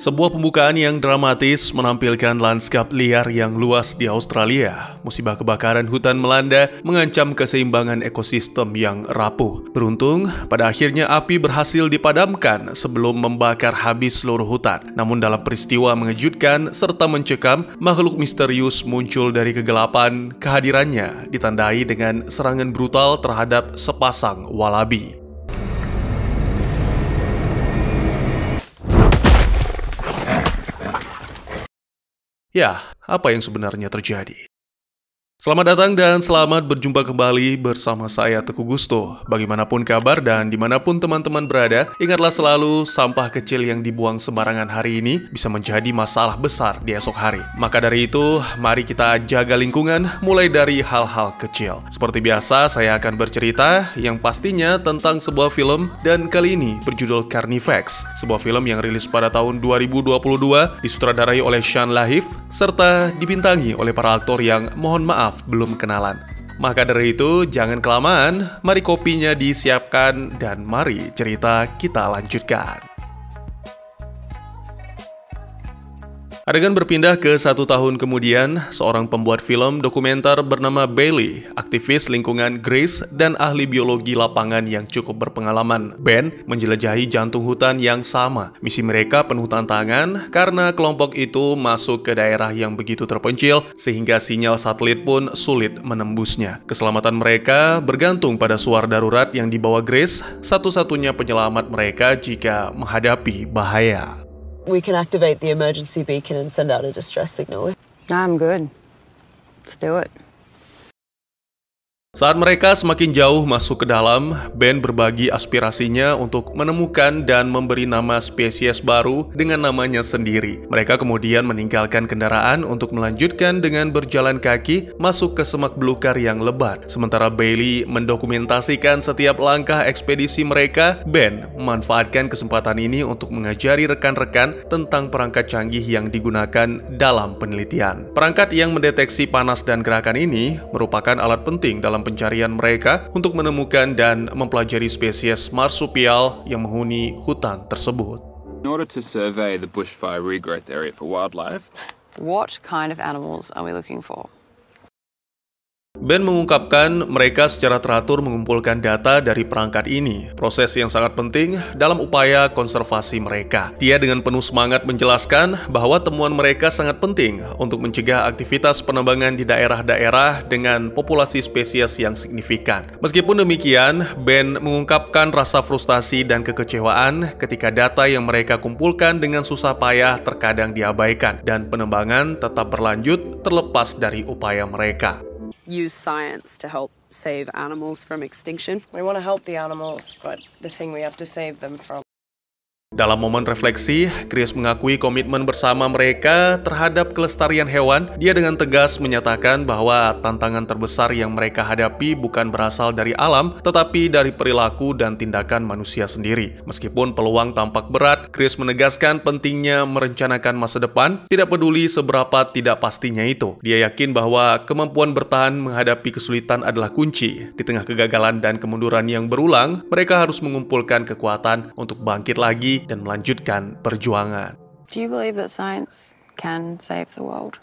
Sebuah pembukaan yang dramatis menampilkan lanskap liar yang luas di Australia. Musibah kebakaran hutan melanda mengancam keseimbangan ekosistem yang rapuh. Beruntung, pada akhirnya api berhasil dipadamkan sebelum membakar habis seluruh hutan. Namun dalam peristiwa mengejutkan serta mencekam, makhluk misterius muncul dari kegelapan. Kehadirannya ditandai dengan serangan brutal terhadap sepasang walabi. Ya, apa yang sebenarnya terjadi? Selamat datang dan selamat berjumpa kembali bersama saya Teguh Gusto. Bagaimanapun kabar dan dimanapun teman-teman berada, ingatlah selalu sampah kecil yang dibuang sembarangan hari ini bisa menjadi masalah besar di esok hari. Maka dari itu, mari kita jaga lingkungan mulai dari hal-hal kecil. Seperti biasa, saya akan bercerita yang pastinya tentang sebuah film dan kali ini berjudul Carnifex, sebuah film yang rilis pada tahun 2022, disutradarai oleh Sean Lahif, serta dibintangi oleh para aktor yang mohon maaf belum kenalan. Maka dari itu, jangan kelamaan, mari kopinya disiapkan dan mari cerita kita lanjutkan. Adegan berpindah ke 1 tahun kemudian, seorang pembuat film dokumenter bernama Bailey, aktivis lingkungan Grace, dan ahli biologi lapangan yang cukup berpengalaman, Ben, menjelajahi jantung hutan yang sama. Misi mereka penuh tantangan karena kelompok itu masuk ke daerah yang begitu terpencil sehingga sinyal satelit pun sulit menembusnya. Keselamatan mereka bergantung pada suara darurat yang dibawa Grace, satu-satunya penyelamat mereka jika menghadapi bahaya. We can activate the emergency beacon and send out a distress signal. I'm good. Let's do it. Saat mereka semakin jauh masuk ke dalam, Ben berbagi aspirasinya untuk menemukan dan memberi nama spesies baru dengan namanya sendiri. Mereka kemudian meninggalkan kendaraan untuk melanjutkan dengan berjalan kaki masuk ke semak belukar yang lebat. Sementara Bailey mendokumentasikan setiap langkah ekspedisi mereka, Ben memanfaatkan kesempatan ini untuk mengajari rekan-rekan tentang perangkat canggih yang digunakan dalam penelitian. Perangkat yang mendeteksi panas dan gerakan ini merupakan alat penting dalam pencarian mereka untuk menemukan dan mempelajari spesies marsupial yang menghuni hutan tersebut. In order to survey the bushfire regrowth area for wildlife, What kind of animals are we looking for? Ben mengungkapkan mereka secara teratur mengumpulkan data dari perangkat ini, proses yang sangat penting dalam upaya konservasi mereka. Dia dengan penuh semangat menjelaskan bahwa temuan mereka sangat penting untuk mencegah aktivitas penambangan di daerah-daerah dengan populasi spesies yang signifikan. Meskipun demikian, Ben mengungkapkan rasa frustasi dan kekecewaan ketika data yang mereka kumpulkan dengan susah payah terkadang diabaikan dan penambangan tetap berlanjut terlepas dari upaya mereka. Use science to help save animals from extinction. We want to help the animals, but the thing we have to save them from. Dalam momen refleksi, Chris mengakui komitmen bersama mereka terhadap kelestarian hewan. Dia dengan tegas menyatakan bahwa tantangan terbesar yang mereka hadapi bukan berasal dari alam, tetapi dari perilaku dan tindakan manusia sendiri. Meskipun peluang tampak berat, Chris menegaskan pentingnya merencanakan masa depan, tidak peduli seberapa tidak pastinya itu. Dia yakin bahwa kemampuan bertahan menghadapi kesulitan adalah kunci. Di tengah kegagalan dan kemunduran yang berulang, mereka harus mengumpulkan kekuatan untuk bangkit lagi dan melanjutkan perjuangan. Do you believe that science can save the world?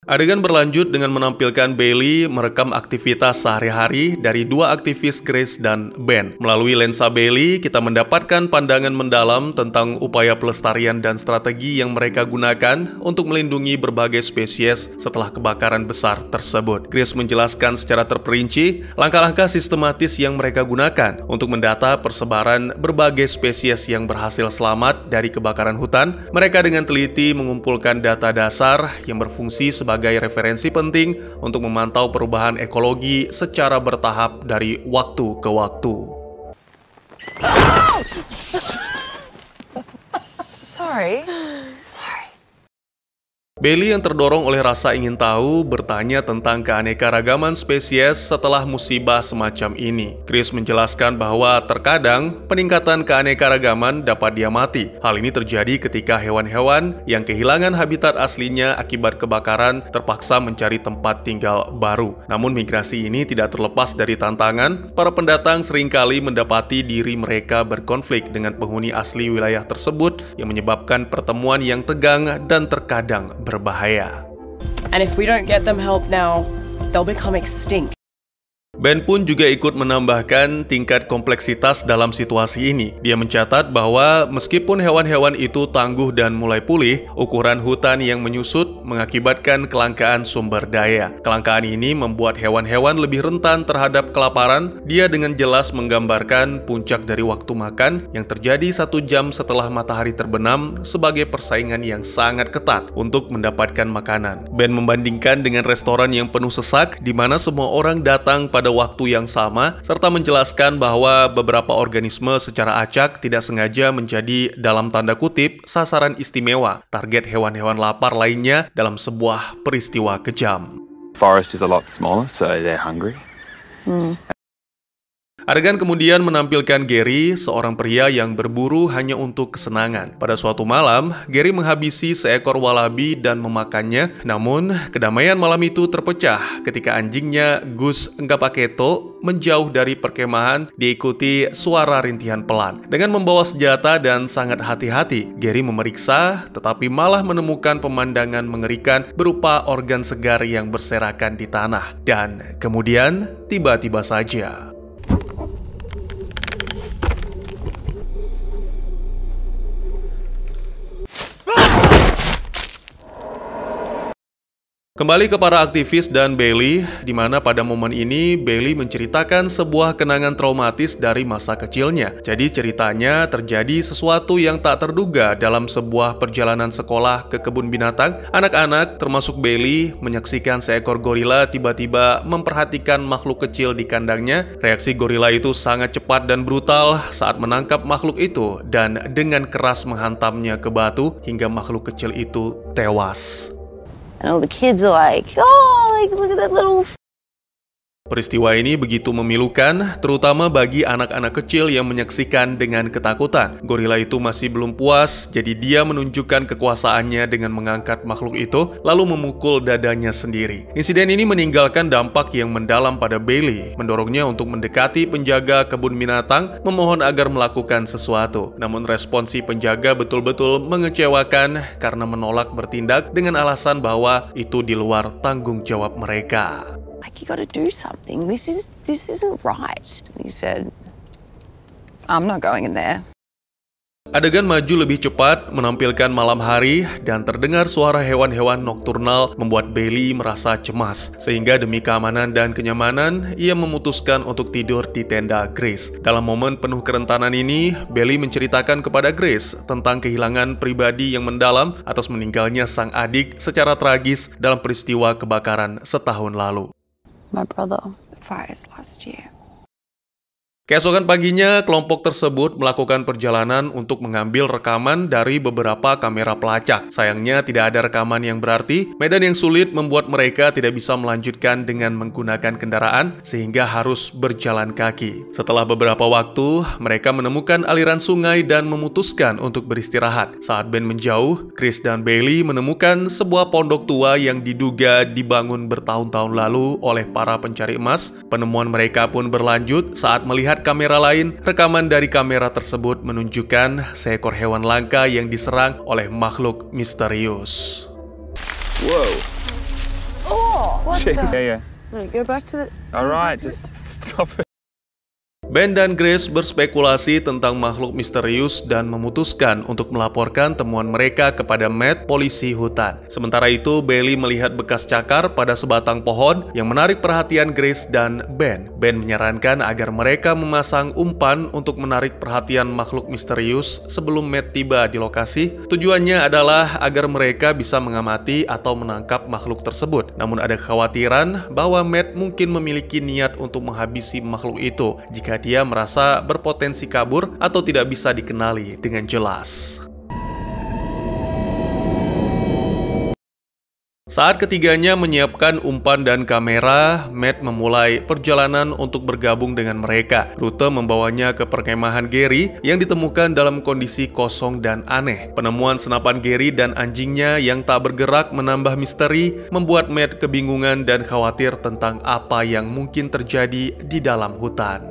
Adegan berlanjut dengan menampilkan Bailey merekam aktivitas sehari-hari dari dua aktivis Grace dan Ben. Melalui lensa Bailey, kita mendapatkan pandangan mendalam tentang upaya pelestarian dan strategi yang mereka gunakan untuk melindungi berbagai spesies setelah kebakaran besar tersebut. Grace menjelaskan secara terperinci langkah-langkah sistematis yang mereka gunakan untuk mendata persebaran berbagai spesies yang berhasil selamat dari kebakaran hutan. Mereka dengan teliti mengumpulkan data dasar yang berfungsi sebagai referensi penting untuk memantau perubahan ekologi secara bertahap dari waktu ke waktu. Sorry. Bailey yang terdorong oleh rasa ingin tahu bertanya tentang keanekaragaman spesies setelah musibah semacam ini. Chris menjelaskan bahwa terkadang peningkatan keanekaragaman dapat diamati. Hal ini terjadi ketika hewan-hewan yang kehilangan habitat aslinya akibat kebakaran terpaksa mencari tempat tinggal baru. Namun migrasi ini tidak terlepas dari tantangan. Para pendatang seringkali mendapati diri mereka berkonflik dengan penghuni asli wilayah tersebut yang menyebabkan pertemuan yang tegang dan terkadang berbahaya. And if we don't get them help now, they'll become extinct. Ben pun juga ikut menambahkan tingkat kompleksitas dalam situasi ini. Dia mencatat bahwa meskipun hewan-hewan itu tangguh dan mulai pulih, ukuran hutan yang menyusut mengakibatkan kelangkaan sumber daya. Kelangkaan ini membuat hewan-hewan lebih rentan terhadap kelaparan. Dia dengan jelas menggambarkan puncak dari waktu makan yang terjadi 1 jam setelah matahari terbenam sebagai persaingan yang sangat ketat untuk mendapatkan makanan. Ben membandingkan dengan restoran yang penuh sesak di mana semua orang datang pada waktu yang sama, serta menjelaskan bahwa beberapa organisme secara acak tidak sengaja menjadi dalam tanda kutip sasaran istimewa, target hewan-hewan lapar lainnya dalam sebuah peristiwa kejam. Forest is a lot smaller, so they're hungry. Adegan kemudian menampilkan Gary, seorang pria yang berburu hanya untuk kesenangan. Pada suatu malam, Gary menghabisi seekor walabi dan memakannya. Namun, kedamaian malam itu terpecah ketika anjingnya Gus Ngapaketo menjauh dari perkemahan diikuti suara rintihan pelan. Dengan membawa senjata dan sangat hati-hati, Gary memeriksa tetapi malah menemukan pemandangan mengerikan berupa organ segar yang berserakan di tanah. Dan kemudian, tiba-tiba saja kembali ke para aktivis dan Bailey, di mana pada momen ini Bailey menceritakan sebuah kenangan traumatis dari masa kecilnya. Jadi ceritanya terjadi sesuatu yang tak terduga dalam sebuah perjalanan sekolah ke kebun binatang. Anak-anak, termasuk Bailey, menyaksikan seekor gorila tiba-tiba memperhatikan makhluk kecil di kandangnya. Reaksi gorila itu sangat cepat dan brutal saat menangkap makhluk itu dan dengan keras menghantamnya ke batu hingga makhluk kecil itu tewas. And all the kids are like, oh, like, look at that little... Peristiwa ini begitu memilukan, terutama bagi anak-anak kecil yang menyaksikan dengan ketakutan. Gorila itu masih belum puas, jadi dia menunjukkan kekuasaannya dengan mengangkat makhluk itu, lalu memukul dadanya sendiri. Insiden ini meninggalkan dampak yang mendalam pada Bailey, mendorongnya untuk mendekati penjaga kebun binatang, memohon agar melakukan sesuatu. Namun respon si penjaga betul-betul mengecewakan karena menolak bertindak dengan alasan bahwa itu di luar tanggung jawab mereka. Like, you gotta do something. This isn't right. He said, I'm not going in there. Adegan maju lebih cepat, menampilkan malam hari, dan terdengar suara hewan-hewan nokturnal membuat Bailey merasa cemas. Sehingga demi keamanan dan kenyamanan, ia memutuskan untuk tidur di tenda Grace. Dalam momen penuh kerentanan ini, Bailey menceritakan kepada Grace tentang kehilangan pribadi yang mendalam atas meninggalnya sang adik secara tragis dalam peristiwa kebakaran setahun lalu. My brother, the fires last year. Keesokan paginya, kelompok tersebut melakukan perjalanan untuk mengambil rekaman dari beberapa kamera pelacak. Sayangnya tidak ada rekaman yang berarti, medan yang sulit membuat mereka tidak bisa melanjutkan dengan menggunakan kendaraan, sehingga harus berjalan kaki. Setelah beberapa waktu, mereka menemukan aliran sungai dan memutuskan untuk beristirahat. Saat Ben menjauh, Chris dan Bailey menemukan sebuah pondok tua yang diduga dibangun bertahun-tahun lalu oleh para pencari emas. Penemuan mereka pun berlanjut saat melihat kamera lain. Rekaman dari kamera tersebut menunjukkan seekor hewan langka yang diserang oleh makhluk misterius. Whoa. Oh, what Jeez. the... Yeah. No, go back to the... Alright, just stop it. Ben dan Grace berspekulasi tentang makhluk misterius dan memutuskan untuk melaporkan temuan mereka kepada Matt, polisi hutan. Sementara itu, Bailey melihat bekas cakar pada sebatang pohon yang menarik perhatian Grace dan Ben. Ben menyarankan agar mereka memasang umpan untuk menarik perhatian makhluk misterius sebelum Matt tiba di lokasi. Tujuannya adalah agar mereka bisa mengamati atau menangkap makhluk tersebut. Namun ada kekhawatiran bahwa Matt mungkin memiliki niat untuk menghabisi makhluk itu jika dia merasa berpotensi kabur atau tidak bisa dikenali dengan jelas. Saat ketiganya menyiapkan umpan dan kamera, Matt memulai perjalanan untuk bergabung dengan mereka. Rute membawanya ke perkemahan Gary yang ditemukan dalam kondisi kosong dan aneh. Penemuan senapan Gary dan anjingnya yang tak bergerak menambah misteri, membuat Matt kebingungan dan khawatir tentang apa yang mungkin terjadi di dalam hutan.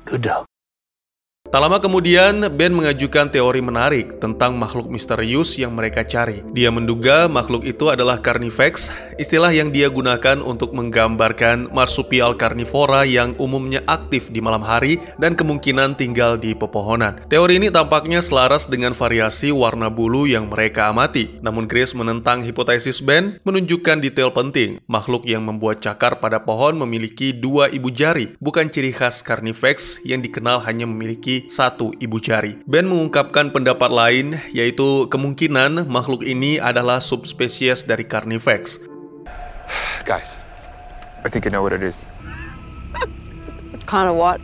Good dog. Tak lama kemudian, Ben mengajukan teori menarik tentang makhluk misterius yang mereka cari. Dia menduga makhluk itu adalah Carnifex, istilah yang dia gunakan untuk menggambarkan marsupial karnivora yang umumnya aktif di malam hari dan kemungkinan tinggal di pepohonan. Teori ini tampaknya selaras dengan variasi warna bulu yang mereka amati. Namun Chris menentang hipotesis Ben, menunjukkan detail penting. Makhluk yang membuat cakar pada pohon memiliki 2 ibu jari, bukan ciri khas Carnifex yang dikenal hanya memiliki 1 ibu jari. Ben mengungkapkan pendapat lain, yaitu kemungkinan makhluk ini adalah subspesies dari Carnifex. Guys, I think I know what it is. Kind of what?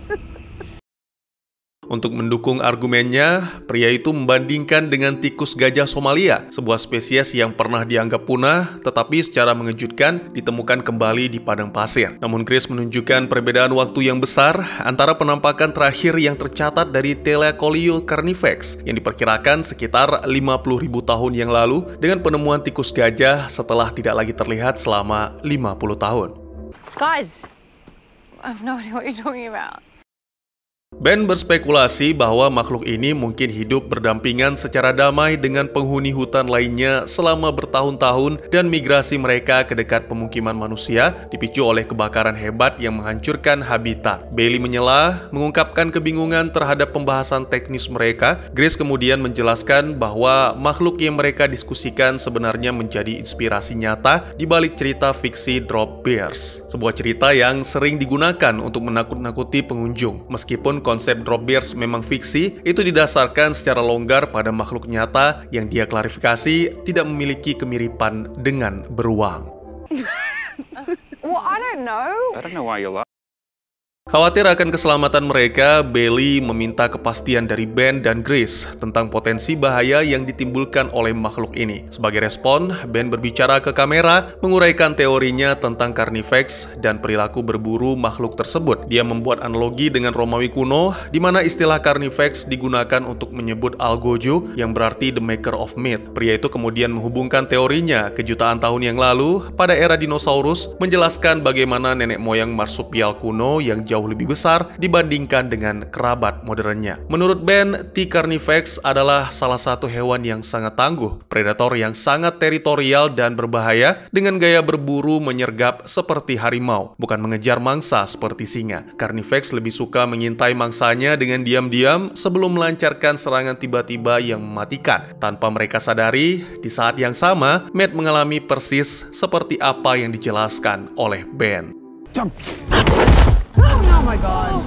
Untuk mendukung argumennya, pria itu membandingkan dengan tikus gajah Somalia, sebuah spesies yang pernah dianggap punah, tetapi secara mengejutkan ditemukan kembali di padang pasir. Namun Chris menunjukkan perbedaan waktu yang besar antara penampakan terakhir yang tercatat dari Thelacoliu carnifex, yang diperkirakan sekitar 50.000 tahun yang lalu, dengan penemuan tikus gajah setelah tidak lagi terlihat selama 50 tahun. Guys, I have no idea what you're talking about. Ben berspekulasi bahwa makhluk ini mungkin hidup berdampingan secara damai dengan penghuni hutan lainnya selama bertahun-tahun dan migrasi mereka ke dekat pemukiman manusia dipicu oleh kebakaran hebat yang menghancurkan habitat. Bailey menyela, mengungkapkan kebingungan terhadap pembahasan teknis mereka. Grace kemudian menjelaskan bahwa makhluk yang mereka diskusikan sebenarnya menjadi inspirasi nyata di balik cerita fiksi Drop Bears, sebuah cerita yang sering digunakan untuk menakut-nakuti pengunjung. Meskipun konsep Drop Bears memang fiksi, itu didasarkan secara longgar pada makhluk nyata yang dia klarifikasi tidak memiliki kemiripan dengan beruang. Well, I don't know why you lie. Khawatir akan keselamatan mereka, Bailey meminta kepastian dari Ben dan Grace tentang potensi bahaya yang ditimbulkan oleh makhluk ini. Sebagai respon, Ben berbicara ke kamera, menguraikan teorinya tentang Carnifex dan perilaku berburu makhluk tersebut. Dia membuat analogi dengan Romawi kuno, di mana istilah Carnifex digunakan untuk menyebut Algojo, yang berarti the maker of meat. Pria itu kemudian menghubungkan teorinya ke jutaan tahun yang lalu, pada era dinosaurus, menjelaskan bagaimana nenek moyang marsupial kuno yang jauh lebih besar dibandingkan dengan kerabat modernnya. Menurut Ben, T. carnifex adalah salah satu hewan yang sangat tangguh, predator yang sangat teritorial dan berbahaya, dengan gaya berburu menyergap seperti harimau, bukan mengejar mangsa seperti singa. Carnifex lebih suka mengintai mangsanya dengan diam-diam sebelum melancarkan serangan tiba-tiba yang mematikan. Tanpa mereka sadari, di saat yang sama, Matt mengalami persis seperti apa yang dijelaskan oleh Ben. Oh my God.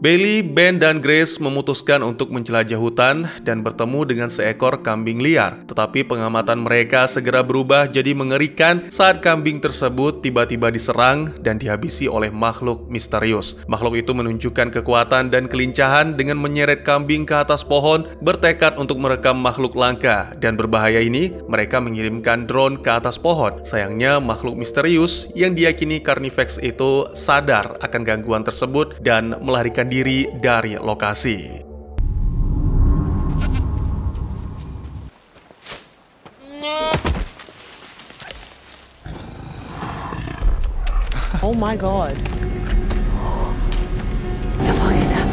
Bailey, Ben, dan Grace memutuskan untuk menjelajah hutan dan bertemu dengan seekor kambing liar. Tetapi pengamatan mereka segera berubah jadi mengerikan saat kambing tersebut tiba-tiba diserang dan dihabisi oleh makhluk misterius. Makhluk itu menunjukkan kekuatan dan kelincahan dengan menyeret kambing ke atas pohon, bertekad untuk merekam makhluk langka. Dan berbahaya ini, mereka mengirimkan drone ke atas pohon. Sayangnya, makhluk misterius yang diyakini Carnifex itu sadar akan gangguan tersebut dan melarikan diri dari lokasi. Oh my God. The fuck is that?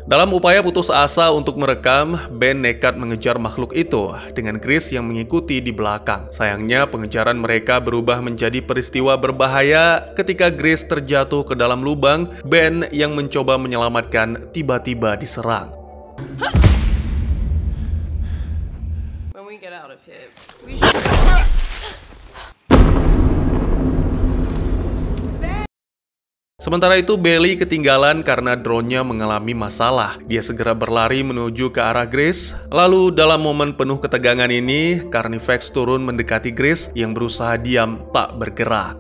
Dalam upaya putus asa untuk merekam, Ben nekat mengejar makhluk itu dengan Grace yang mengikuti di belakang. Sayangnya, pengejaran mereka berubah menjadi peristiwa berbahaya ketika Grace terjatuh ke dalam lubang. Ben yang mencoba menyelamatkan tiba-tiba diserang. When we get out of here, we should... Sementara itu, Bailey ketinggalan karena drone-nya mengalami masalah. Dia segera berlari menuju ke arah Grace. Lalu, dalam momen penuh ketegangan ini, Carnifex turun mendekati Grace yang berusaha diam tak bergerak.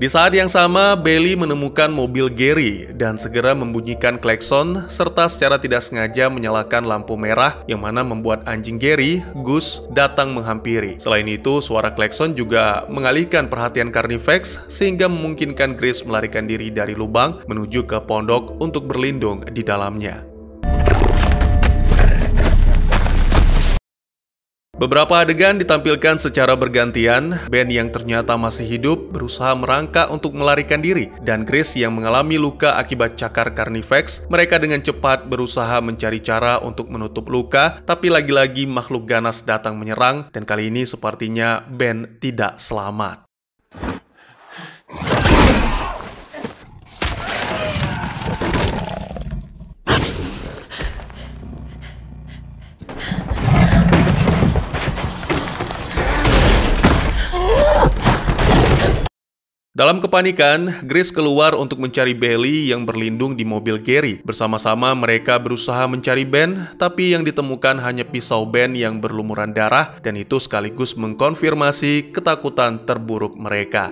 Di saat yang sama, Bailey menemukan mobil Gary dan segera membunyikan klakson serta secara tidak sengaja menyalakan lampu merah yang mana membuat anjing Gary, Gus, datang menghampiri. Selain itu, suara klakson juga mengalihkan perhatian Carnifex sehingga memungkinkan Grace melarikan diri dari lubang menuju ke pondok untuk berlindung di dalamnya. Beberapa adegan ditampilkan secara bergantian. Ben yang ternyata masih hidup berusaha merangkak untuk melarikan diri, dan Grace yang mengalami luka akibat cakar Carnifex. Mereka dengan cepat berusaha mencari cara untuk menutup luka, tapi lagi-lagi makhluk ganas datang menyerang, dan kali ini sepertinya Ben tidak selamat. Dalam kepanikan, Grace keluar untuk mencari Bailey yang berlindung di mobil Gary. Bersama-sama mereka berusaha mencari Ben, tapi yang ditemukan hanya pisau Ben yang berlumuran darah, dan itu sekaligus mengkonfirmasi ketakutan terburuk mereka.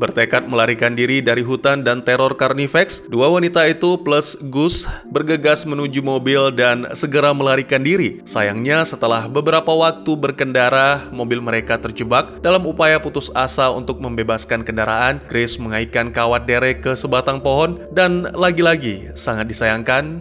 Bertekad melarikan diri dari hutan dan teror Carnifex, dua wanita itu plus Gus bergegas menuju mobil dan segera melarikan diri. Sayangnya setelah beberapa waktu berkendara, mobil mereka terjebak. Dalam upaya putus asa untuk membebaskan kendaraan, Grace mengaitkan kawat derek ke sebatang pohon dan lagi-lagi sangat disayangkan,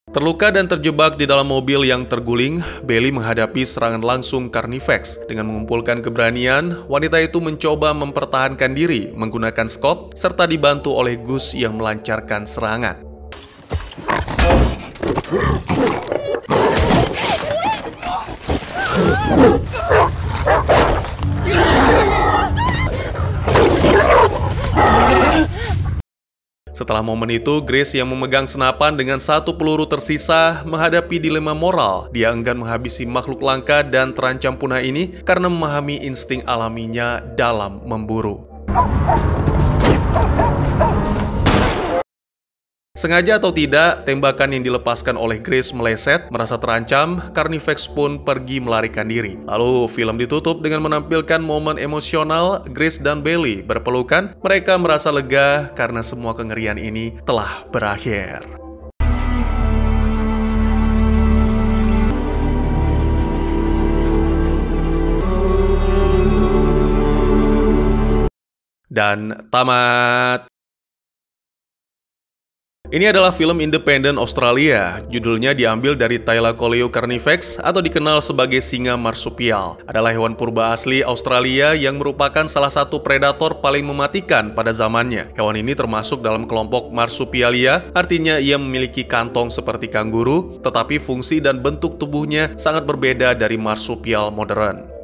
terluka dan terjebak di dalam mobil yang terguling, Bailey menghadapi serangan langsung Carnifex. Dengan mengumpulkan keberanian, wanita itu mencoba mempertahankan diri menggunakan skop serta dibantu oleh Gus yang melancarkan serangan. Setelah momen itu, Grace yang memegang senapan dengan satu peluru tersisa menghadapi dilema moral. Dia enggan menghabisi makhluk langka dan terancam punah ini karena memahami insting alaminya dalam memburu. Sengaja atau tidak, tembakan yang dilepaskan oleh Grace meleset. Merasa terancam, Carnifex pun pergi melarikan diri. Lalu film ditutup dengan menampilkan momen emosional Grace dan Bailey berpelukan. Mereka merasa lega karena semua kengerian ini telah berakhir. Dan tamat. Ini adalah film independen Australia. Judulnya diambil dari Thylacoleo carnifex atau dikenal sebagai singa marsupial. Adalah hewan purba asli Australia yang merupakan salah satu predator paling mematikan pada zamannya. Hewan ini termasuk dalam kelompok Marsupialia, artinya ia memiliki kantong seperti kanguru, tetapi fungsi dan bentuk tubuhnya sangat berbeda dari marsupial modern.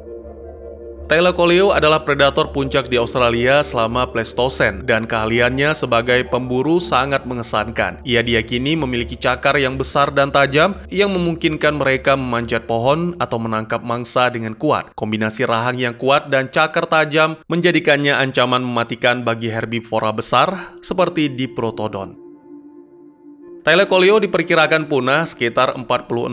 Thylacoleo adalah predator puncak di Australia selama Pleistosen, dan keahliannya sebagai pemburu sangat mengesankan. Ia diyakini memiliki cakar yang besar dan tajam yang memungkinkan mereka memanjat pohon atau menangkap mangsa dengan kuat. Kombinasi rahang yang kuat dan cakar tajam menjadikannya ancaman mematikan bagi herbivora besar seperti Diprotodon. Thylacoleo diperkirakan punah sekitar 46.000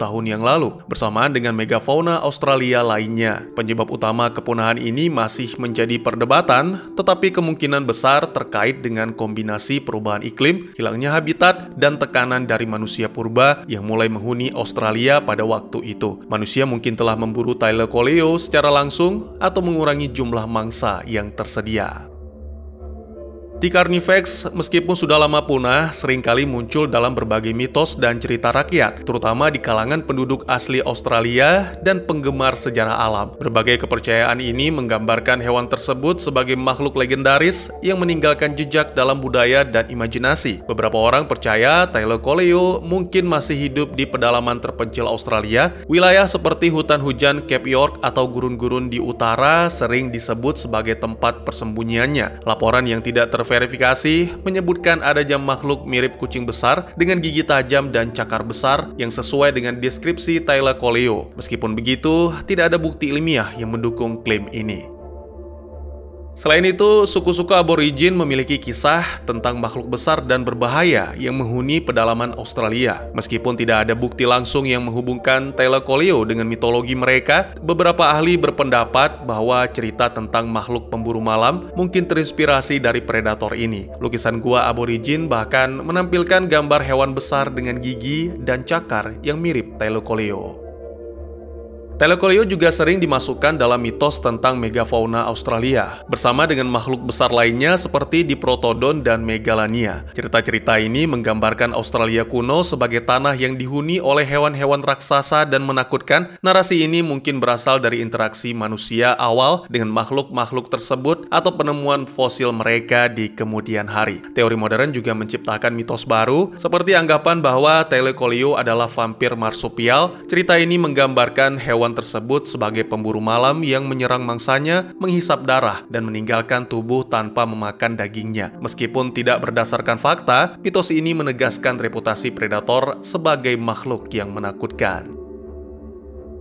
tahun yang lalu, bersamaan dengan megafauna Australia lainnya. Penyebab utama kepunahan ini masih menjadi perdebatan, tetapi kemungkinan besar terkait dengan kombinasi perubahan iklim, hilangnya habitat, dan tekanan dari manusia purba yang mulai menghuni Australia pada waktu itu. Manusia mungkin telah memburu Thylacoleo secara langsung atau mengurangi jumlah mangsa yang tersedia. T. carnifex, meskipun sudah lama punah, seringkali muncul dalam berbagai mitos dan cerita rakyat, terutama di kalangan penduduk asli Australia dan penggemar sejarah alam. Berbagai kepercayaan ini menggambarkan hewan tersebut sebagai makhluk legendaris yang meninggalkan jejak dalam budaya dan imajinasi. Beberapa orang percaya Thylacoleo mungkin masih hidup di pedalaman terpencil Australia. Wilayah seperti hutan hujan Cape York atau gurun-gurun di utara sering disebut sebagai tempat persembunyiannya. Laporan yang tidak verifikasi menyebutkan adanya makhluk mirip kucing besar dengan gigi tajam dan cakar besar yang sesuai dengan deskripsi Thylacoleo. Meskipun begitu, tidak ada bukti ilmiah yang mendukung klaim ini. Selain itu, suku-suku aborigin memiliki kisah tentang makhluk besar dan berbahaya yang menghuni pedalaman Australia. Meskipun tidak ada bukti langsung yang menghubungkan Thylacoleo dengan mitologi mereka, beberapa ahli berpendapat bahwa cerita tentang makhluk pemburu malam mungkin terinspirasi dari predator ini. Lukisan gua aborigin bahkan menampilkan gambar hewan besar dengan gigi dan cakar yang mirip Thylacoleo. Thylacoleo juga sering dimasukkan dalam mitos tentang megafauna Australia, bersama dengan makhluk besar lainnya seperti Diprotodon dan Megalania. Cerita-cerita ini menggambarkan Australia kuno sebagai tanah yang dihuni oleh hewan-hewan raksasa dan menakutkan. Narasi ini mungkin berasal dari interaksi manusia awal dengan makhluk-makhluk tersebut atau penemuan fosil mereka di kemudian hari. Teori modern juga menciptakan mitos baru, seperti anggapan bahwa Thylacoleo adalah vampir marsupial. Cerita ini menggambarkan hewan tersebut sebagai pemburu malam yang menyerang mangsanya, menghisap darah, dan meninggalkan tubuh tanpa memakan dagingnya. Meskipun tidak berdasarkan fakta, mitos ini menegaskan reputasi predator sebagai makhluk yang menakutkan.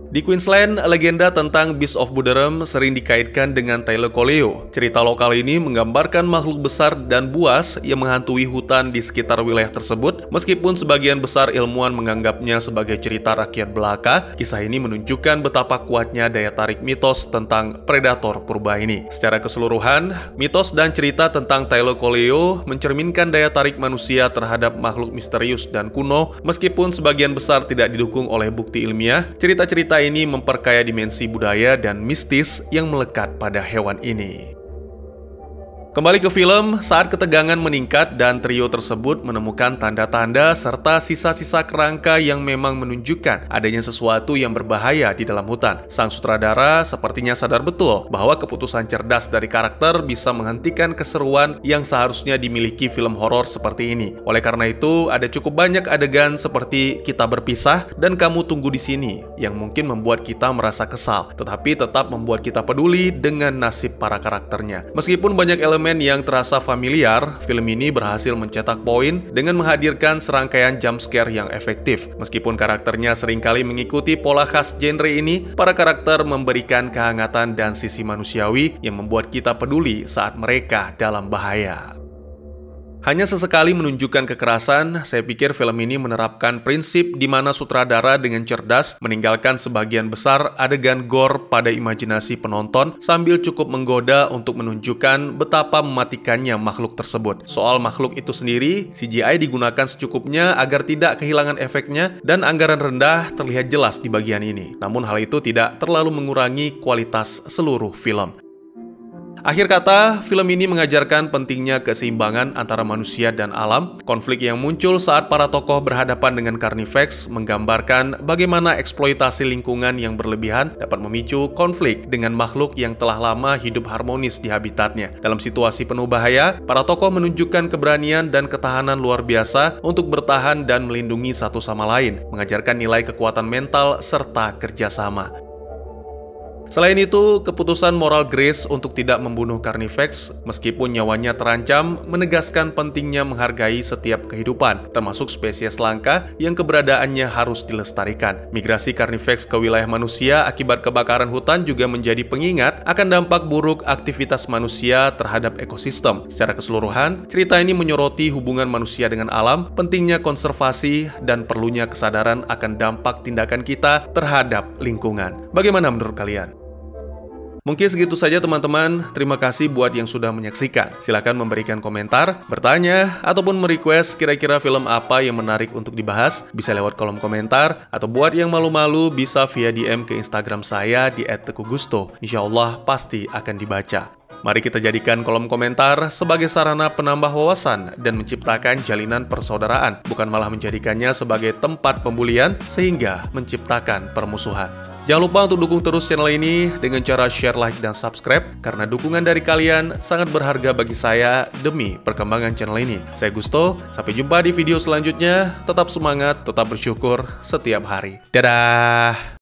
Di Queensland, legenda tentang Beast of Buderim sering dikaitkan dengan Thylacoleo. Cerita lokal ini menggambarkan makhluk besar dan buas yang menghantui hutan di sekitar wilayah tersebut. Meskipun sebagian besar ilmuwan menganggapnya sebagai cerita rakyat belaka, kisah ini menunjukkan betapa kuatnya daya tarik mitos tentang predator purba ini. Secara keseluruhan, mitos dan cerita tentang Thylacoleo mencerminkan daya tarik manusia terhadap makhluk misterius dan kuno. Meskipun sebagian besar tidak didukung oleh bukti ilmiah, cerita-cerita ini memperkaya dimensi budaya dan mistis yang melekat pada hewan ini. Kembali ke film, saat ketegangan meningkat dan trio tersebut menemukan tanda-tanda serta sisa-sisa kerangka yang memang menunjukkan adanya sesuatu yang berbahaya di dalam hutan. Sang sutradara sepertinya sadar betul bahwa keputusan cerdas dari karakter bisa menghentikan keseruan yang seharusnya dimiliki film horor seperti ini. Oleh karena itu, ada cukup banyak adegan seperti kita berpisah dan kamu tunggu di sini yang mungkin membuat kita merasa kesal, tetapi tetap membuat kita peduli dengan nasib para karakternya. Meskipun banyak elemen yang terasa familiar, film ini berhasil mencetak poin dengan menghadirkan serangkaian jump scare yang efektif. Meskipun karakternya seringkali mengikuti pola khas genre ini, para karakter memberikan kehangatan dan sisi manusiawi yang membuat kita peduli saat mereka dalam bahaya. Hanya sesekali menunjukkan kekerasan, saya pikir film ini menerapkan prinsip di mana sutradara dengan cerdas meninggalkan sebagian besar adegan gore pada imajinasi penonton sambil cukup menggoda untuk menunjukkan betapa mematikannya makhluk tersebut. Soal makhluk itu sendiri, CGI digunakan secukupnya agar tidak kehilangan efeknya dan anggaran rendah terlihat jelas di bagian ini. Namun hal itu tidak terlalu mengurangi kualitas seluruh film. Akhir kata, film ini mengajarkan pentingnya keseimbangan antara manusia dan alam. Konflik yang muncul saat para tokoh berhadapan dengan Carnifex menggambarkan bagaimana eksploitasi lingkungan yang berlebihan dapat memicu konflik dengan makhluk yang telah lama hidup harmonis di habitatnya. Dalam situasi penuh bahaya, para tokoh menunjukkan keberanian dan ketahanan luar biasa untuk bertahan dan melindungi satu sama lain, mengajarkan nilai kekuatan mental serta kerjasama. Selain itu, keputusan moral Grace untuk tidak membunuh Carnifex meskipun nyawanya terancam menegaskan pentingnya menghargai setiap kehidupan, termasuk spesies langka yang keberadaannya harus dilestarikan. Migrasi Carnifex ke wilayah manusia akibat kebakaran hutan juga menjadi pengingat akan dampak buruk aktivitas manusia terhadap ekosistem. Secara keseluruhan, cerita ini menyoroti hubungan manusia dengan alam, pentingnya konservasi, dan perlunya kesadaran akan dampak tindakan kita terhadap lingkungan. Bagaimana menurut kalian? Mungkin segitu saja teman-teman, terima kasih buat yang sudah menyaksikan. Silahkan memberikan komentar, bertanya, ataupun merequest kira-kira film apa yang menarik untuk dibahas. Bisa lewat kolom komentar, atau buat yang malu-malu bisa via DM ke Instagram saya di @tekugusto. Insya Allah pasti akan dibaca. Mari kita jadikan kolom komentar sebagai sarana penambah wawasan dan menciptakan jalinan persaudaraan, bukan malah menjadikannya sebagai tempat pembulian sehingga menciptakan permusuhan. Jangan lupa untuk dukung terus channel ini dengan cara share, like, dan subscribe, karena dukungan dari kalian sangat berharga bagi saya demi perkembangan channel ini. Saya Gusto, sampai jumpa di video selanjutnya. Tetap semangat, tetap bersyukur setiap hari. Dadah!